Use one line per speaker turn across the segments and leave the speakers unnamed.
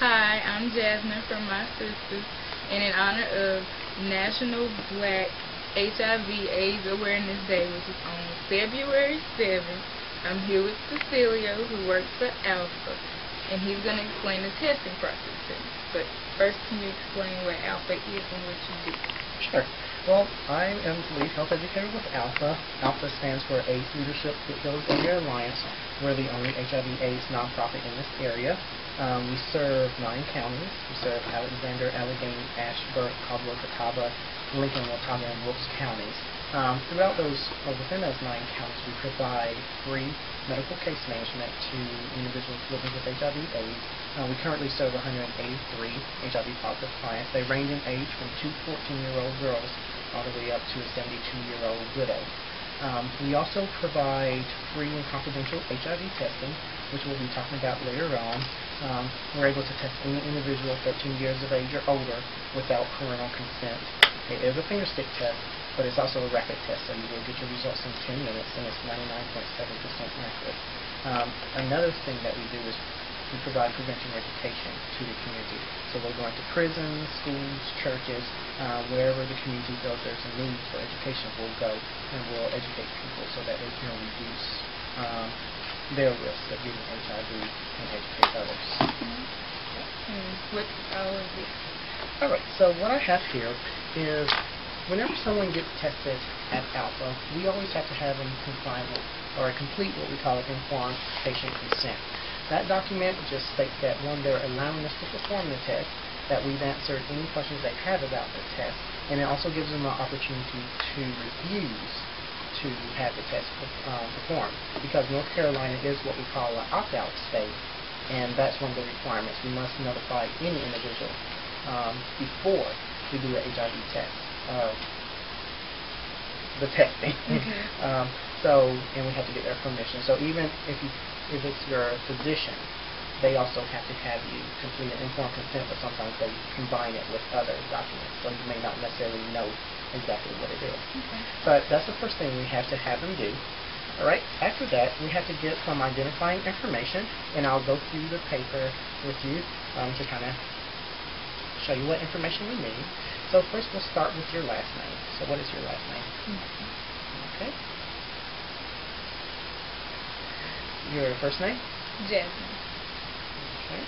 Hi, I'm Jasmine from my sisters, and in honor of National Black HIV/AIDS Awareness Day, which is on February 7th, I'm here with Cecilio, who works for Alpha, and he's going to explain the testing process to me. But first, can you explain what Alpha is and what you do?
Sure. Well, I am the lead health educator with Alpha. Alpha stands for AIDS Leadership Foothills Area Alliance. We're the only HIV/AIDS nonprofit in this area. We serve 9 counties. We serve Alexander, Allegheny, Ashburn, Caldwell, Catawba, Lincoln, Watauga, and Wilkes counties. Within those 9 counties, we provide free medical case management to individuals living with HIV/AIDS. We currently serve 183 HIV-positive clients. They range in age from 2 14-year-old girls all the way up to a 72-year-old widow. We also provide free and confidential HIV testing, which we'll be talking about later on. We're able to test any individual 13 years of age or older without parental consent. It is a finger stick test, but it's also a rapid test, so you will get your results in 10 minutes, and it's 99.7% accurate. Another thing that we do is we provide prevention education to the community. So we're going to prisons, schools, churches, wherever the community feels there's a need for education, we'll go and we'll educate people so that they can reduce their risk of getting HIV and educate others.
What's all of this?
Alright, so what I have here is whenever someone gets tested at Alpha, we always have to have them complete what we call informed patient consent. That document just states that, one, they're allowing us to perform the test, that we've answered any questions they have about the test, and it also gives them an opportunity to refuse to have the test performed, because North Carolina is what we call an opt-out state, and that's one of the requirements. We must notify any individual before we do an HIV test, the testing. And we have to get their permission. So even if it's your physician, they also have to have you complete an informed consent, but sometimes they combine it with other documents, so you may not necessarily know exactly what it is. But that's the first thing we have to have them do. Alright, after that, we have to get some identifying information, and I'll go through the paper with you to kind of show you what information we need. So first we'll start with your last name. So what is your last name? Okay. Your first name?
Jasmine.
Okay.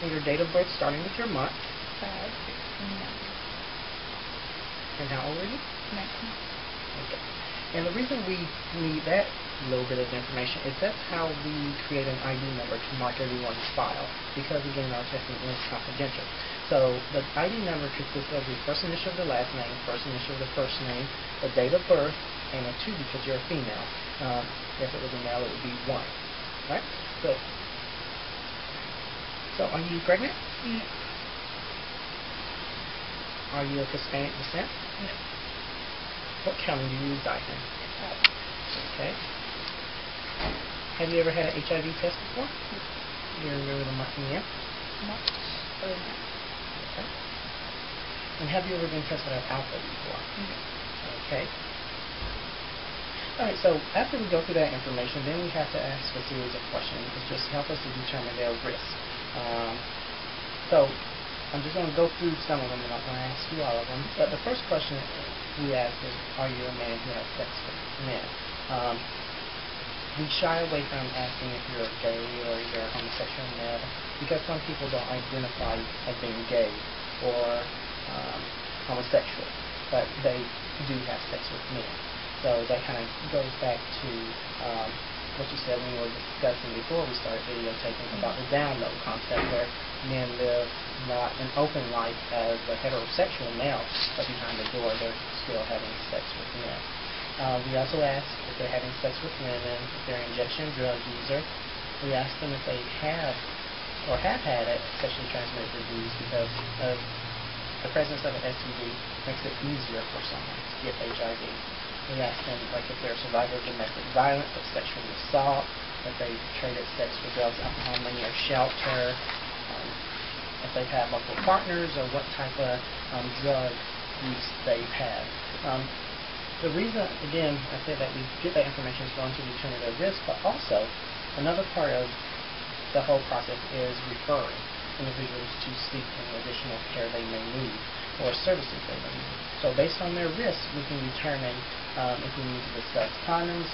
And your date of birth, starting with your month.
5, 6, and 9.
And how old are you?
19.
Okay. And the reason we need that little bit of information is that's how we create an ID number to mark everyone's file, because again our testing is confidential. So the ID number consists of the first initial of the last name, first initial of the first name, the date of birth, and a 2 because you're a female. If it was a male, it would be 1. Right? Good. So are you pregnant?
No.
Are you of Hispanic descent?
No.
What county do you reside in? Okay. Have you ever had an HIV test before? Do you remember the month and year?
March.
Okay. And have you ever been tested at Alpha before?
No.
Okay. Alright, so after we go through that information, then we have to ask a series of questions to just help us to determine their risk. So I'm just going to go through some of them, and I'm going to ask you all of them. But the first question we ask is, are you a man who has sex with men? We shy away from asking if you're gay or you're a homosexual male, because some people don't identify as being gay or homosexual, but they do have sex with men. So that kind of goes back to what you said when we were discussing before we started videotaping about the download concept, where men live not an open life as a heterosexual male, but behind the door they're still having sex with men. We also ask if they're having sex with women, if they're an injection drug user. We ask them if they have or have had a sexually transmitted disease, because the presence of an STD makes it easier for someone to get HIV. We ask them if they're a survivor of domestic violence, of sexual assault, if they've traded sex for drugs, alcohol, money, or shelter, if they've had multiple partners, or what type of drug use they've had. The reason, again, I said that we get that information is going to determine their risk, but also another part of the whole process is referring individuals to seek any additional care they may need or services they may need. So based on their risk, we can determine if we need to discuss condoms,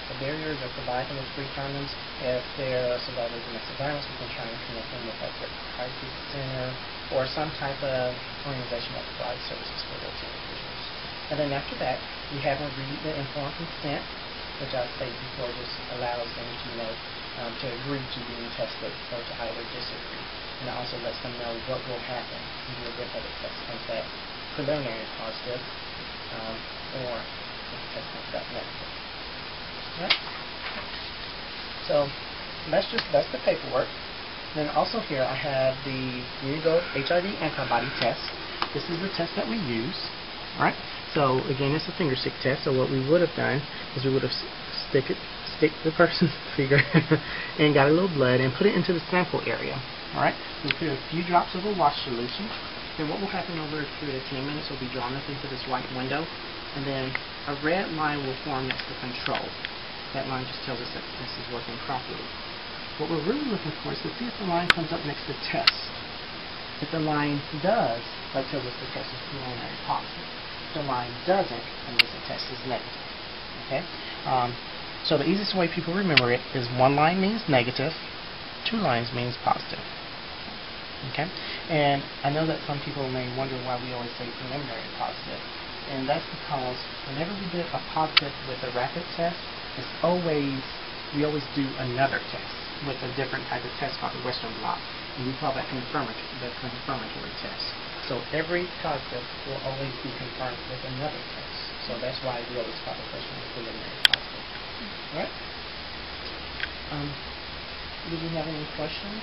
the barriers, or provide them with free condoms. If they're survivors of domestic violence, we can try and connect them with a crisis center or some type of organization that provides services for those individuals. And then after that, we have them read the informed consent, which I stated before just allows them to to agree to being tested or to either disagree. And it also lets them know what will happen in the event that the test comes back preliminary positive or if the test comes back negative. Right? So that's the paperwork. Then also here I have the Urigo HIV antibody test. This is the test that we use. Alright? So again, it's a finger stick test. So what we would have done is we would have stick the person's finger and got a little blood and put it into the sample area. Alright? We'll put a few drops of a wash solution. Then what will happen over a period of 10 minutes will be drawn up into this white window, and then a red line will form next to control. That line just tells us that this is working properly. What we're really looking for is to see if the line comes up next to test. If the line does, that tells us the test is preliminary positive. If the line doesn't, then the test is negative. Okay? So the easiest way people remember it is one line means negative, two lines means positive. Okay? And I know that some people may wonder why we always say preliminary positive. And that's because whenever we get a positive with a rapid test, we always do another test with a different type of test called the Western blot. And we call that the confirmatory test. So every positive will always be confirmed with another test. So that's why we always call the first one preliminary positive. Alright? Did you have any questions?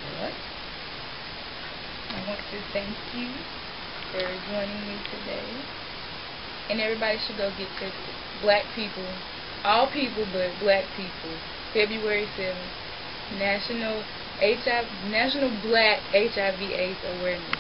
Alright.
I want to thank you for joining me today. And everybody should go get tested. Black people, all people but black people, February 7th, National Black HIV/AIDS Awareness